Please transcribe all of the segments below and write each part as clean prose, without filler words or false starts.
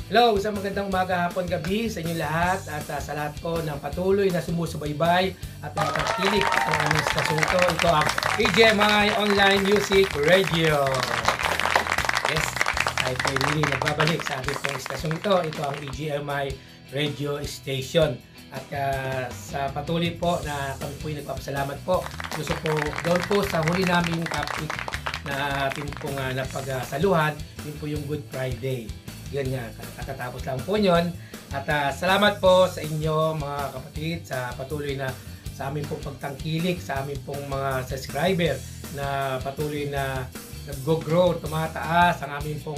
Hello, isang magandang umaga, hapon, gabi sa inyo lahat at sa lahat po ng patuloy na sumusubaybay at nakakakilig ng aming stasyon ito. Ito ang EGMI Online Music Radio. Yes, tayo po hindi nagbabalik sa ating pong stasyon ito. Ito ang EGMI Radio Station. At sa patuloy po na kami po yung nagpapasalamat po. Gusto po doon po sa huli namin topic na ating pong napagsaluhan, yun po yung Good Friday. Yan nga, katatapos lang po yun. At salamat po sa inyo mga kapatid sa patuloy na sa amin pong pagtangkilik, sa amin pong mga subscriber na patuloy na nag-grow, tumataas ang aming pong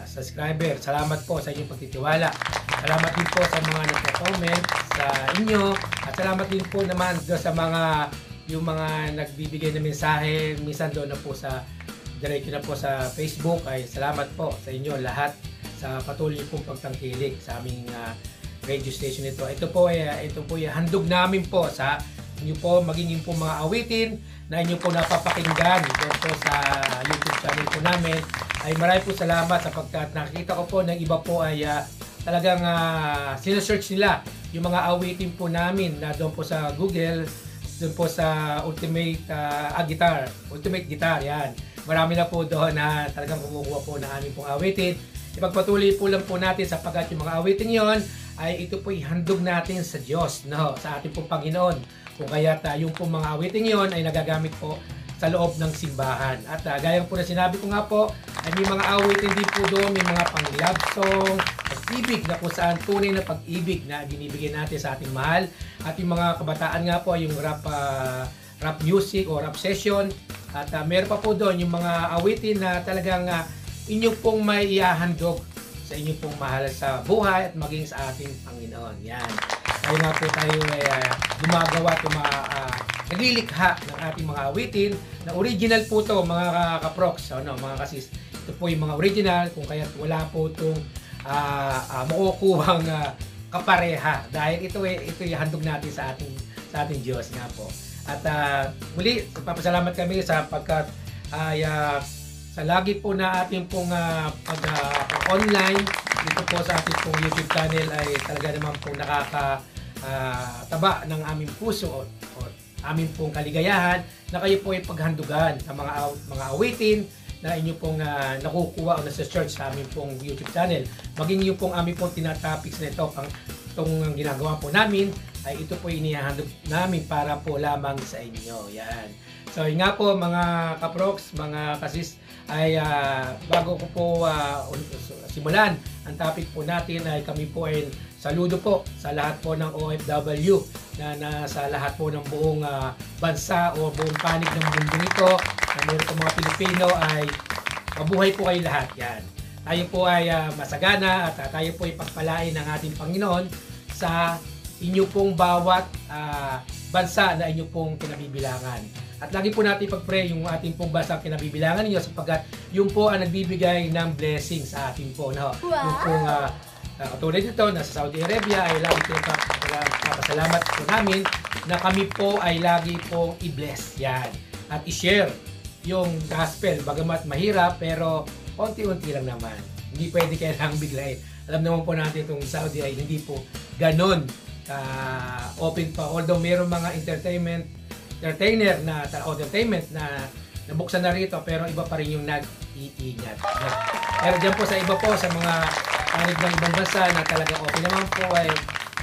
subscriber. Salamat po sa inyong pagtitiwala. Salamat din po sa mga nagko-comment sa inyo. At salamat din po naman sa mga yung mga nagbibigay ng mensahe minsan doon na po sa diretso na po sa Facebook. Ay salamat po sa inyo lahat sa patuloy pong pagtangkilik sa aming radio station ito. Ito po ay handog namin po sa inyo po maging po mga awitin na inyo po napapakinggan dito po sa YouTube channel po namin. Ay marami po salamat sapagkat nakikita ko po ng iba po ay talagang sinesearch nila yung mga awitin po namin na doon po sa Google, doon po sa Ultimate Guitar, yan. Marami na po doon na talagang kumukuha po ng aming pong awitin. Ipagpatuloy po lang po natin sapagkat yung mga awitin yon ay ito po ihandog natin sa Diyos, no? Sa ating pong Panginoon. Kung kaya yung pong mga awitin yon ay nagagamit po sa loob ng simbahan. At gaya po na sinabi ko nga po, ay may mga awitin din po doon, may mga pang-love song, pag-ibig na kung saan tunay na pag-ibig na binibigay natin sa ating mahal. At yung mga kabataan nga po ay yung rap music o rap session. At meron pa po doon yung mga awitin na talagang inyo pong may ihahandog sa inyo pong mahal sa buhay at maging sa ating Panginoon. Yan. Kaya nga po tayo ay gumagawa at naglilikha ng ating mga awitin na original po to mga kaproks, mga kasis. Ito po yung mga original kung kaya wala po itong makukuhang kapareha dahil ito yung handog natin sa ating Diyos nga po. At muli, papasalamat kami sapagkat sa lagi po na ating pong pag-online dito po sa ating pong YouTube channel ay talaga naman po nakakataba ng aming puso o aming pong kaligayahan na kayo po ay paghandugan ng mga awitin na inyo pong nakukuha o nasa-search sa aming pong YouTube channel. Maging yung pong aming pong tinatopics na ito, itong ginagawa po namin, ay ito po inihahandog namin para po lamang sa inyo. Yan. So yun nga po mga kaproks, mga kasis, ay bago ko po simulan ang topic po natin ay kami po ay saludo po sa lahat po ng OFW na nasa lahat po ng buong bansa o buong panig ng mundo ito na meron po mga Pilipino ay mabuhay po kayo lahat. Yan. Tayo po ay masagana at tayo po ay pagpalain ng ating Panginoon sa inyo pong bawat bansa na inyo pong kinabibilangan. At lagi po natin pag-pray yung ating pong bansa kinabibilangan ninyo sapagkat yung po ang nagbibigay ng blessing sa ating po. No? Wow. Yung pong katulad dito, nasa Saudi Arabia ay lagi po papasalamat po namin na kami po ay lagi pong i-bless. Yan. At i-share yung gospel. Bagamat mahirap pero unti-unti lang naman. Hindi pwede kailangang biglayin. Alam naman po natin itong Saudi ay hindi po ganon open pa. Although mayroong mga entertainer na entertainment na nabuksan na rito pero iba pa rin yung nag-iingat. Pero dyan po sa iba po sa mga panig ng ibang bansa na talagang okay naman po ay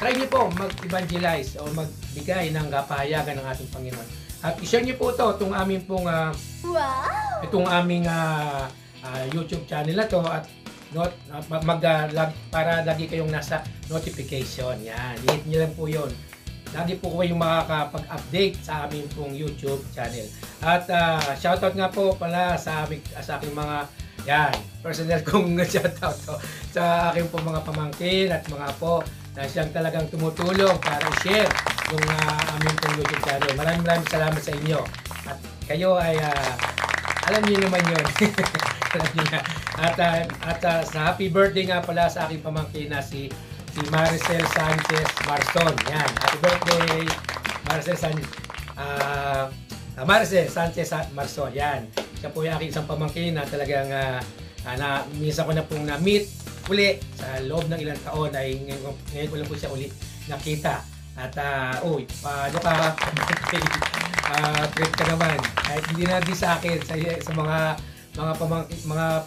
try niyo po mag-evangelize o magbigay ng kapahayagan ng ating Panginoon. At i-share niyo po itong aming pong itong aming YouTube channel na to at para lagi kayong nasa notification. Yan, hit niyo lang po yun. Lagi po kayong makakapag-update sa aming pong YouTube channel. At shoutout nga po pala sa aking mga personal kong shoutout sa aking pong mga pamangkin at mga po na siyang talagang tumutulong para i-share yung aming pong YouTube channel. Maraming salamat sa inyo. At kayo ay alam niyo naman yun. At sa happy birthday nga pala sa aking pamangkin na si Maricel Sanchez Marson. Yan. Happy birthday, Maricel Sanchez Marson. Yan. Siya po yung aking isang pamangkin na talagang minsan ko na pong na-meet uli sa loob ng ilang taon ay ngayon ko lang po siya uli nakita. At paano ka trip ka naman kahit hindi na di sa akin sa mga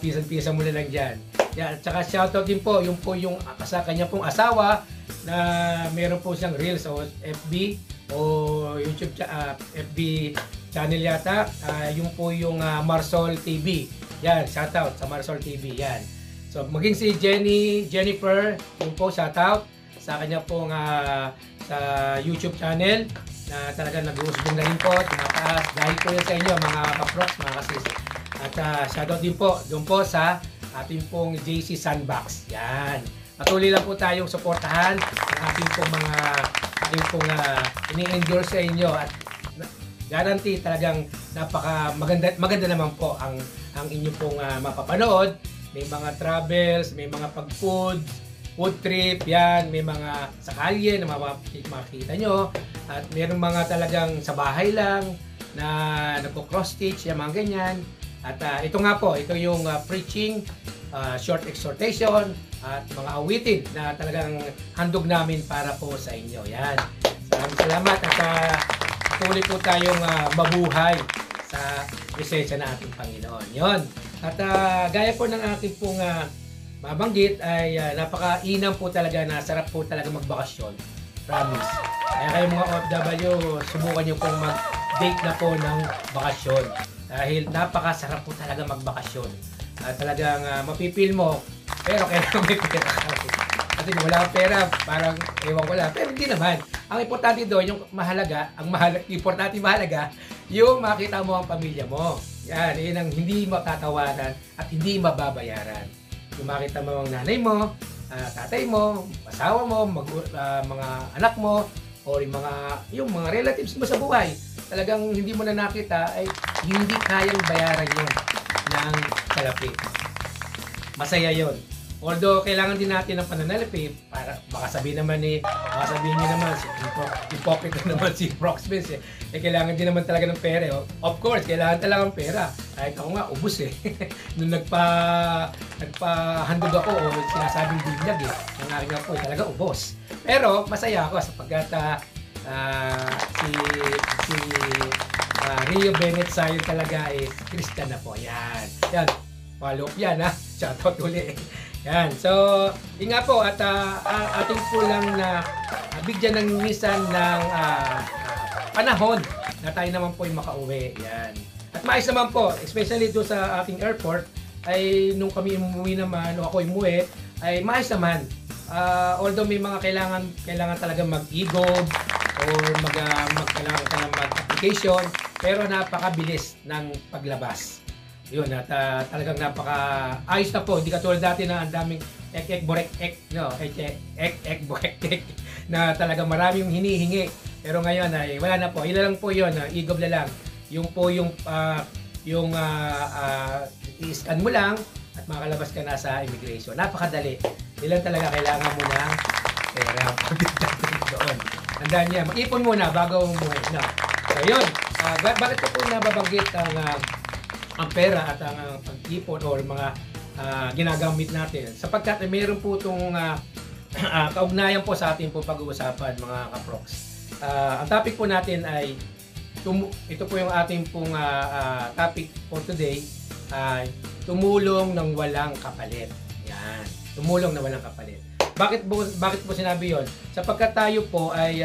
pisan-pisan mo na lang dyan. At saka shoutout din po yung sa kanya pong asawa na meron po siyang reels o FB o YouTube FB channel yata, yung po yung Marsol TV. Yan, shoutout sa Marsol TV yan. So maging si Jennifer, yung po shoutout sa kanya pong sa YouTube channel na talagang nag-uusbong na rin po, tumataas dahil po yan sa inyo mga kaprox, mga kasis. At shoutout din po doon po sa ating pong JC Sandbox. Yan. Patuloy lang po tayong suportahan ang ating pong ini-endure sa inyo at guarantee talagang maganda naman po ang inyo pong mapapanood. May mga travels, may mga food trip, yan, may mga sa kalye na makikita nyo at mayroong mga talagang sa bahay lang na nagko-cross stitch, yan mga ganyan. At ito nga po, ito yung preaching, short exhortation at mga awitin na talagang handog namin para po sa inyo. Yan. Maraming salamat at tuloy po tayong mabuhay sa presensya ng ating Panginoon. Yon. At gaya po ng ating pong mabanggit ay napaka-inam po talaga na sarap po talaga magbakasyon. Promise. Kaya kayo mga OFW, subukan nyo pong mag-date na po ng bakasyon. Dahil napakasarap po talaga magbakasyon. Talagang mapipil mo, pero kailangan may pera ka. Kasi wala kang pera, parang ewan ko lang. Pero hindi naman. Ang importante doon, yung importante mahalaga, yung makita mo ang pamilya mo. Yan, yun ang hindi matatawanan at hindi mababayaran. Yung makita mo ang nanay mo, tatay mo, asawa mo, mga anak mo, o yung mga relatives mo sa buhay, talagang hindi mo na nakita, ay hindi kayang bayaran yun ng salapi. Masaya yun. Although, kailangan din natin ng pananalapi para baka sabihin niyo naman, hypocrite na naman si Proxbens eh. Kailangan din naman talaga ng pera. Of course, kailangan talaga ng pera. Kahit ako nga, ubus eh. Nung nagpahandog ako o sinasabing binyag eh. Ang aking nga po, talaga ubos. Pero, masaya ako sapagkat si Rio Bennett Sayon talaga is Christian na po. Yan. Yan. Follow up yan ha. Shoutout ulit. Yan. So, yun nga po at ating po lang na bigyan ng minsan ng panahon na tayo naman po yung makauwi. Yan. At maayos naman po, especially doon sa ating airport, ay nung kami umuwi naman, o ako umuwi, ay maayos naman. Although may mga kailangan talaga mag-e-gob or kailangan ka ng mag-application, pero napakabilis ng paglabas. Yun, at talagang napaka-ayos na po. Hindi katulad dati na ang daming ek-ek-borek-ek na talagang maraming hinihingi. Pero ngayon ay wala na po. Ilan lang po yun, e-gob na lang. Yung po yung i-scan mo lang at makalabas ka na sa immigration. Napakadali. Ilan talaga kailangan mo ng pera doon. Tandaan niya, mag-ipon muna bago umuwi. No. So yun, bakit ko po nababanggit ang pera at ang pag-ipon o mga ginagamit natin? Sapagkat mayroon po itong kaugnayan po sa ating po pag-uusapan mga kaprox. Ang topic po natin ay ito po yung ating pong topic for today ay tumulong ng walang kapalit. Yan. Tumulong ng walang kapalit. Bakit po sinabi yon? Sapagkat tayo po ay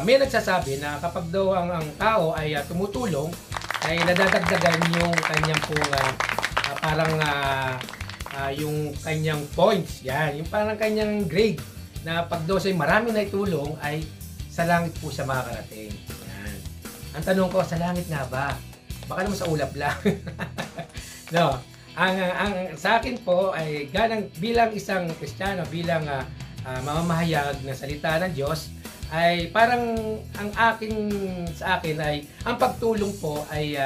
may nagsasabi na kapag daw ang tao ay tumutulong, ay nadadagdagan yung kanyang pong yung kanyang points. Yan. Yung parang kanyang grade na pag daw sa'yo marami na itulong ay sa langit po siya makakarating. Yan. Ang tanong ko, sa langit nga ba? Baka naman sa ulap lang. No. Ang sa akin po ay bilang isang Kristiyano, bilang mamamahayag na salita ng Diyos, ay parang sa akin ay ang pagtulong po ay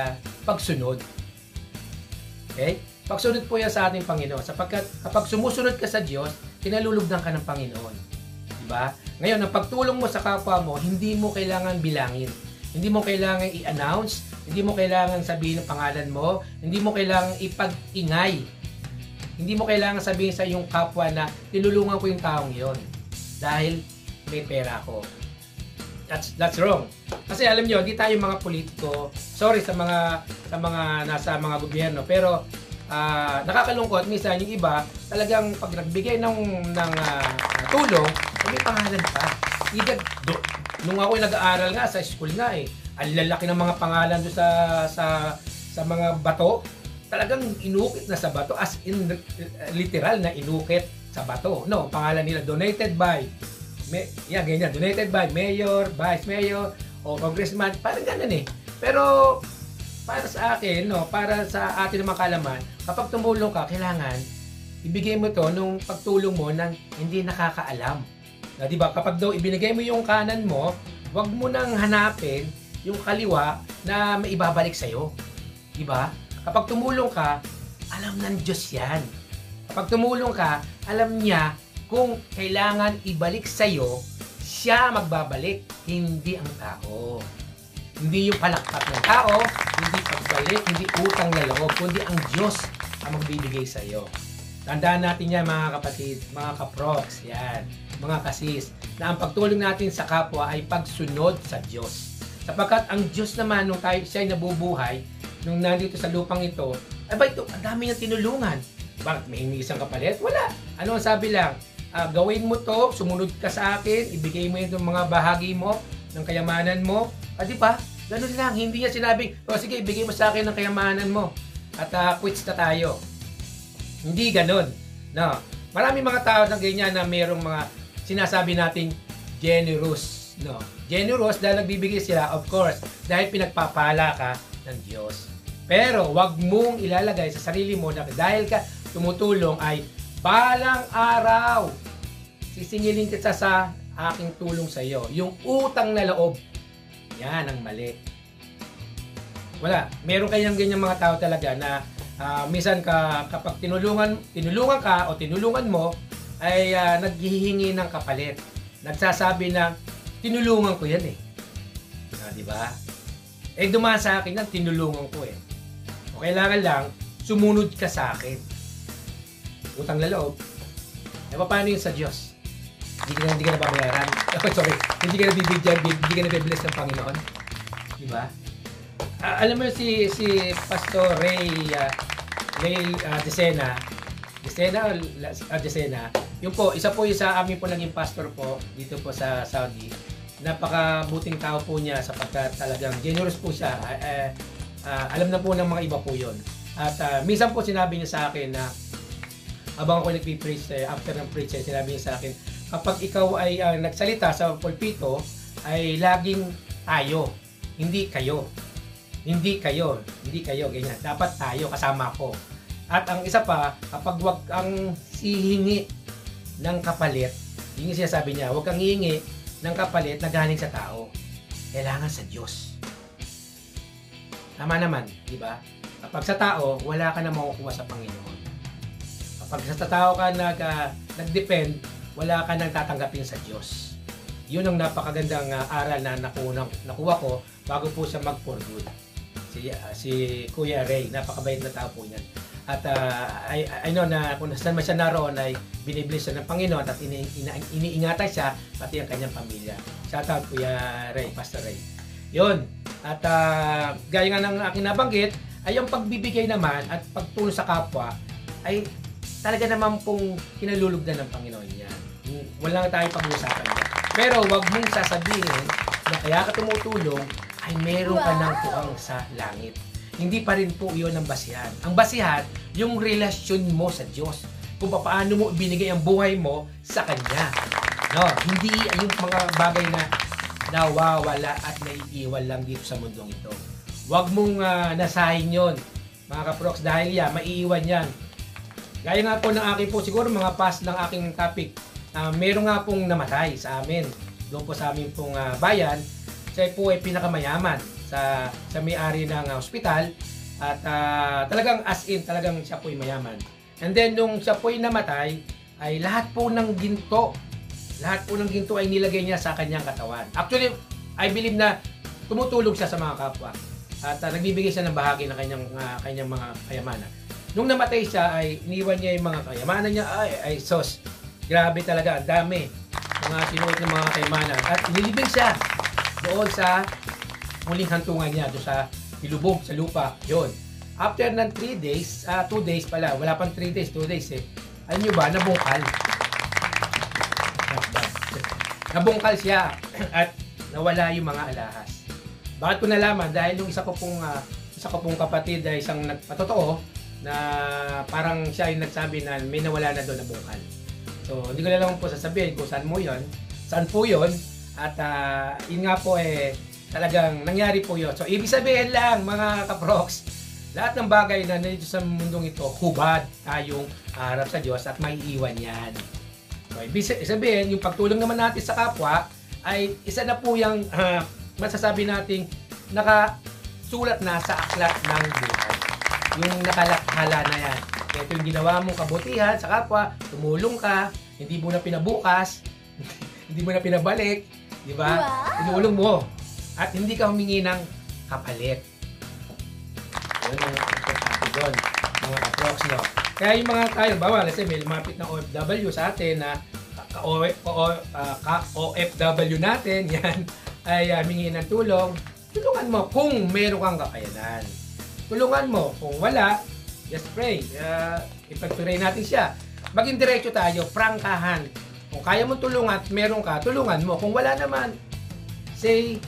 pagsunod. Okay? Pagsunod po yan sa ating Panginoon sapagkat kapag sumusunod ka sa Diyos, kinalulugdan ka ng Panginoon. Diba? Ngayon, ang pagtulong mo sa kapwa mo, hindi mo kailangan bilangin. Hindi mo kailangan i-announce, hindi mo kailangan sabihin ang pangalan mo, hindi mo kailangan ipag-ingay Hindi mo kailangan sabihin sa iyong kapwa na tinulungan ko yung taong yon dahil may pera ko. That's wrong. Kasi alam niyo, di tayo mga politiko. Sorry sa mga nasa mga gobyerno, pero nakakalungkot minsan yung iba talagang pag nagbigay ng tulong, may pangalan pa. Nung ako nag-aaral nga sa school nga ang lalaki ng mga pangalan doon sa mga bato. Talagang inukit na sa bato, as in literal na inukit sa bato. No, pangalan nila donated by ganyan, donated by mayor, vice mayor, o congressman, parang ganun Pero para sa akin, para sa atin ng mga kaalaman, kapag tumulong ka, kailangan ibigay mo to nung pagtulong mo ng hindi nakakaalam. Na, di ba? Kapag daw ibinigay mo yung kanan mo, wag mo nang hanapin yung kaliwa na maibabalik sa'yo. Di ba? Kapag tumulong ka, alam ng Diyos yan. Kapag tumulong ka, alam niya kung kailangan ibalik sa'yo, siya magbabalik, hindi ang tao. Hindi yung palakpak ng tao, hindi pagbalik, hindi utang na loob, kundi ang Diyos ang magbibigay sa'yo. Tandaan natin yan mga kapatid, mga kaproks, yan, mga kasis, na ang pagtulong natin sa kapwa ay pagsunod sa Diyos. Sapagkat ang Diyos naman, nung siya ay nabubuhay, nung nandito sa lupang ito, ito, ang dami niyang tinulungan. Bakit may isang kapalit? Wala. Ano ang sabi lang? Gawin mo to, sumunod ka sa akin, ibigay mo yung mga bahagi mo, ng kayamanan mo. Di ba? Ganun lang. Hindi niya sinabing, sige, ibigay mo sa akin ng kayamanan mo. At quits na tayo. Hindi ganun. No. Marami mga tao na ganyan na mayroong mga sinasabi natin generous. No. Generous dahil nagbibigay sila, of course, dahil pinagpapala ka ng Diyos. Pero wag mong ilalagay sa sarili mo na dahil ka tumutulong ay balang araw, sisingilin kita sa aking tulong sa iyo. Yung utang na loob, yan ang mali. Wala. Meron kayang ganyan mga tao talaga na minsan kapag tinulungan ka o tinulungan mo, ay naghihingi ng kapalit. Nagsasabi na, tinulungan ko yan di ba? Dumaan sa akin yan, tinulungan ko O kailangan lang, sumunod ka sa akin. Utang na loob. Paano yun sa Diyos? Hindi ka na babayaran. Sorry. Hindi ka na bibigyan, hindi ka na bibless ng Panginoon. Diba? Alam mo si Pastor Ray Decena, yung po, isa sa amin po naging pastor po dito po sa Saudi. Napakabuting tao po niya sapagkat talagang generous po siya. Alam na po ng mga iba po yun. At minsan po sinabi niya sa akin na habang ako nagpi-preach, after ng preach, sinabi niya sa akin, kapag ikaw ay nagsalita sa pulpito, ay laging tayo, hindi kayo. Hindi kayo, ganyan. Dapat tayo, kasama ko. At ang isa pa, kapag wag kang hihingi ng kapalit, yun yung sinasabi niya, wag kang hihingi ng kapalit na galing sa tao. Kailangan sa Diyos. Tama naman, di ba? Kapag sa tao, wala ka na makukuha sa Panginoon. Pag sa tao ka nag-depend, wala ka nang tatanggapin sa Diyos. Yun ang napakagandang aral na nakuha ko bago po siya mag-for good. Si Kuya Ray, napakabait na tao po niyan. At I know na kung saan man siya naroon ay binibless siya ng Panginoon at iniingatan siya pati ang kanyang pamilya. Shout out Kuya Ray, Pastor Ray. Yun. At gaya nga ng aking nabanggit, ay yung pagbibigay naman at pagtulong sa kapwa ay talaga naman pong kinalulugdan ng Panginoon yan. Wala na tayong pag-uusapan yan. Pero wag mong sasabihin na kaya ka tumutulong ay meron ka ng tuwang sa langit. Hindi pa rin po yun ang basihan. Ang basihan, yung relasyon mo sa Diyos. Kung paano mo ibinigay ang buhay mo sa Kanya. No, hindi yung mga bagay na nawawala at naiiwan lang dito sa mundong ito. Wag mong nasahin yun, mga kaproks, dahil maiiwan yan. Gaya nga po ng akin po, siguro mga past ng aking topic, meron nga pong namatay sa amin. Doon po sa amin pong bayan, siya po ay pinakamayaman sa may-ari ng hospital at talagang as in, talagang siya po ay mayaman. And then nung siya po ay namatay, ay lahat po ng ginto ay nilagay niya sa kanyang katawan. Actually, I believe na tumutulong siya sa mga kapwa at nagbibigay siya ng bahagi ng kanyang mga kayamanan. nung namatay siya ay iniwan niya yung mga kayamanan niya. Ay sos, grabe talaga, ang dami mga sinuot ng mga kayamanan. At nilibing siya doon sa muling hantungan niya, doon sa ilubog sa lupa. Yun. After ng 3 days, 2 days pala, wala pang 3 days, 2 days eh. Alam nyo ba, nabungkal. Nabungkal siya at nawala yung mga alahas. Bakit ko nalaman? Dahil yung isa ko pong kapatid ay isang nagpatotoo na parang siya yung nagsabi na may nawala na doon na bungkal. So, hindi ko na lang po sasabihin kung saan po yun. At yun nga po talagang nangyari po yun. So, ibig sabihin lang mga kaproks, lahat ng bagay na nandito sa mundong ito, hubad tayong harap sa Diyos at may iwan yan. So, ibig sabihin, yung pagtulong naman natin sa kapwa ay isa na po yung masasabi nating nakasulat na sa aklat ng buhay. Yung nakalakhala na yan. Ito yung ginawa mong kabutihan sa kapwa, tumulong ka, hindi mo na pinabukas, hindi mo na pinabalik, di ba? Wow. Tinulong mo. At hindi ka humingi ng kapalit. Yun ang importante doon, mga kaprox, no? Kaya yung mga tayo, bawal, kasi may lumapit na OFW sa atin na ka-OFW natin, yan, ay humingi ng tulong. Tulungan mo kung meron kang kakayanan. Tulungan mo. Kung wala, just pray. Ipag-pray natin siya. Maging diretso tayo, prangkahan. Kung kaya mong tulungan at meron ka, tulungan mo. Kung wala naman, say,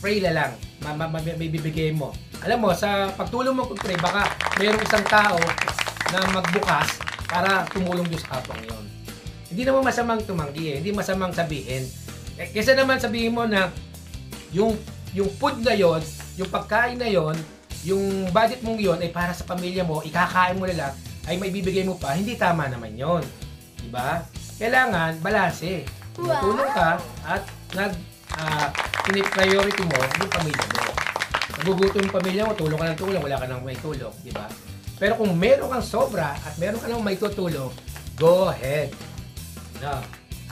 pray na lang. May bibigay mo. Alam mo, sa pagtulong mo pag-pray, baka mayroong isang tao na magbukas para tumulong Diyos kapwa ngayon. Hindi naman masamang tumanggi Hindi masamang sabihin. Kesa naman sabihin mo na yung food na yon, yung pagkain na yon, yung budget mong yon ay para sa pamilya mo, ikakain mo na lang, ay may bibigay mo pa, hindi tama naman yon. Diba? Kailangan balanse. Tulong ka at pinipriority mo yung pamilya mo. Nagugutom yung pamilya mo, tulong ka ng tulong, wala ka nang may tulong. Diba? Pero kung meron kang sobra at meron ka nang may tutulong, go ahead. No.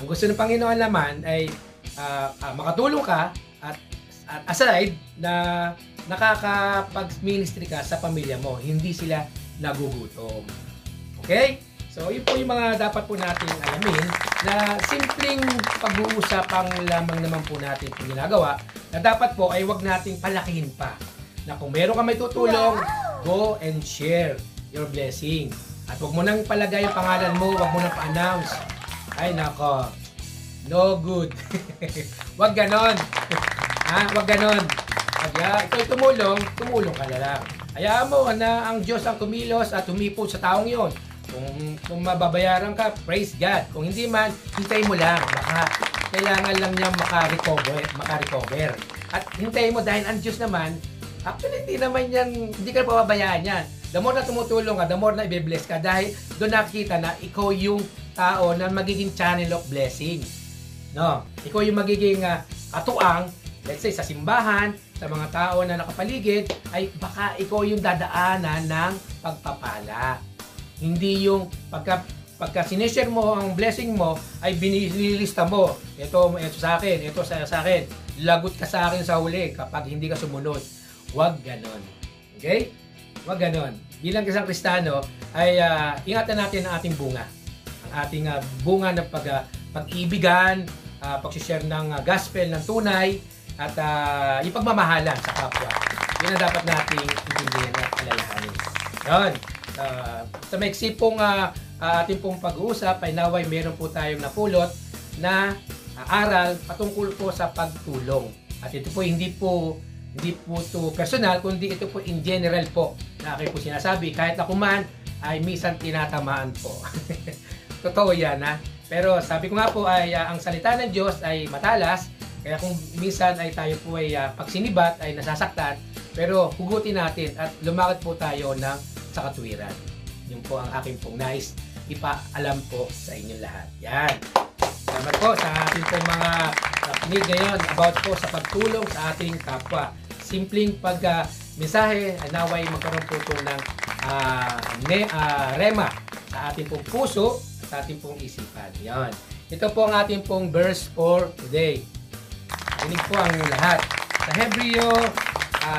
Ang gusto ng Panginoon naman ay makatulong ka at aside na nakakapag-ministry ka sa pamilya mo, hindi sila nagugutom. Okay? So, yun po yung mga dapat po natin alamin na simpleng pag-uusapang lamang naman po natin kung ginagawa na dapat po ay wag nating palakihin pa. Na kung meron ka may tutulong, go and share your blessing. At wag mo nang palagay yung pangalan mo, wag mo nang pa-announce. Ay, nako. No good. Wag ganon. Wag ganon. Pag ikaw tumulong ka na lang. Hayaan mo na ang Diyos ang kumilos at humipot sa taong yon. Kung mababayaran ka, praise God. Kung hindi man, hintay mo lang. Baka kailangan lang niya makarecover. At hintay mo dahil ang Diyos naman, actually hindi ka pababayaan yan. The more na tumutulong ka, the more na i-bless ka dahil doon nakikita na ikaw yung tao na magiging channel of blessing. No? Ikaw yung magiging katuang, let's say sa simbahan, sa mga tao na nakapaligid, ay baka ikaw yung dadaanan ng pagpapala. Hindi yung pagka sinishare mo ang blessing mo, ay binilista mo. Ito sa akin, ito sa akin. Lagot ka sa akin sa huli kapag hindi ka sumunod. Huwag ganon. Okay? Huwag ganon. Bilang isang Kristiyano, ay ingatan natin ang ating bunga. Ang ating bunga ng pag-ibigan, pag-share ng gospel ng tunay, at ipagmamahalan sa kapwa. Yun ang dapat nating intindihin at alalahanin. Yun. Sa maiksi pong ating pong pag-uusap ay naway meron po tayong napulot na aral patungkol po sa pagtulong. At ito po hindi po to personal, kundi ito po in general po na aking po sinasabi. Kahit ako man ay minsan tinatamaan po. Totoo yan Pero sabi ko nga po ay ang salita ng Diyos ay matalas. Kaya kung minsan ay tayo po ay pagsinibat ay nasasaktan, pero hugutin natin at lumakad po tayo sa katwiran. Yun po ang aking pong nais ipaalam po sa inyong lahat. Yan. Salamat po sa ating pong mga nakinig ngayon about po sa pagtulong sa ating kapwa. Simpleng mensahe, naway magkaroon po ito ng rema sa ating pong puso at sa ating pong isipan. Yan. Ito po ang ating pong verse for today. Dinig po ang lahat. Sa Hebreo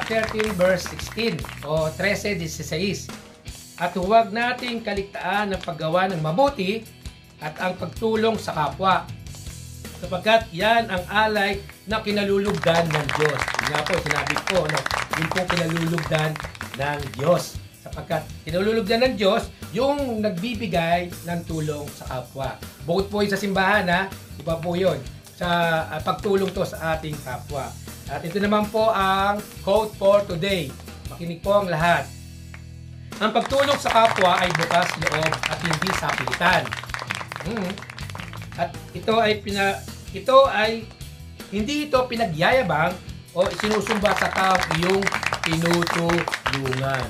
13 verse 16 o 13:16. at huwag nating kaligtaan ng paggawa ng mabuti at ang pagtulong sa kapwa. Sapagkat yan ang alay na kinalulugdan ng Diyos. Yun nga po, sinabi ko, no? Yun po kinalulugdan ng Diyos. Sapagkat kinalulugdan ng Diyos yung nagbibigay ng tulong sa kapwa. Bukod po yun sa simbahan, ha? Iba po yun. Sa pagtulong to sa ating kapwa. At ito naman po ang quote for today. Makinig po ang lahat. Ang pagtulong sa kapwa ay bukas loob at hindi sa pilitan. At ito ay hindi ito pinagyayabang o sinusumba sa tao iyong tinutulungan.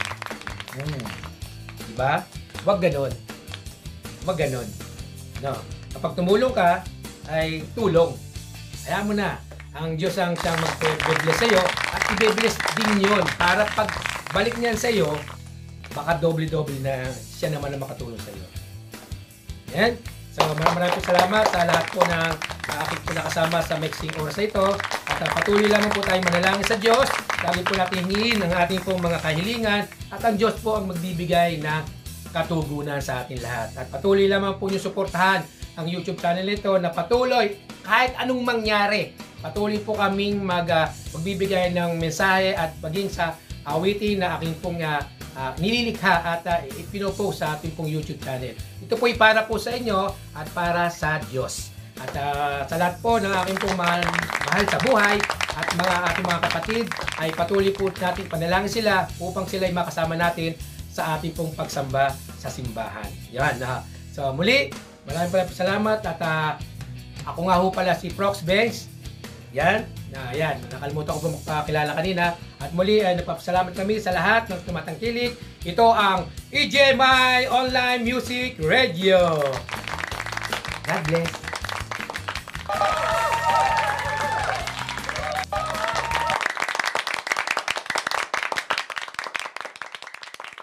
Diba? Wag ganon. Wag ganon. No. Kapag tumulong ka, ay tulong. Hayaan mo na. Ang Diyos ang siyang mag-bless sa iyo at i-bless din yun para pag balik niyan sa iyo, baka doble-doble na siya naman na makatulong sa iyo. Yan. So maraming salamat sa lahat po ng aking po nakasama sa mixing oras na ito. At patuloy lamang po tayong manalangin sa Diyos. Lagi po natin hingin ang ating pong mga kahilingan at ang Diyos po ang magbibigay ng katugunan sa ating lahat. At patuloy lamang po niyong suportahan ang YouTube channel nito na patuloy kahit anong mangyari. Patuloy po kaming magbibigay ng mensahe at maging sa awitin na aking pong nililikha at ipinopost sa ating pong YouTube channel. Ito po ay para po sa inyo at para sa Diyos. At sa lahat po ng aking pong mahal sa buhay at ating mga kapatid ay patuloy po natin panalangin sila upang sila ay makasama natin sa ating pong pagsamba sa simbahan. Yan. So muli, maraming salamat at ako nga ho pala si Prox Banks. Yan. Yan. Nakalimutan ko po magpakilala kanina. At muli ay nagpapasalamat kami sa lahat ng tumatangkilik. Ito ang EJMI Online Music Radio. God bless.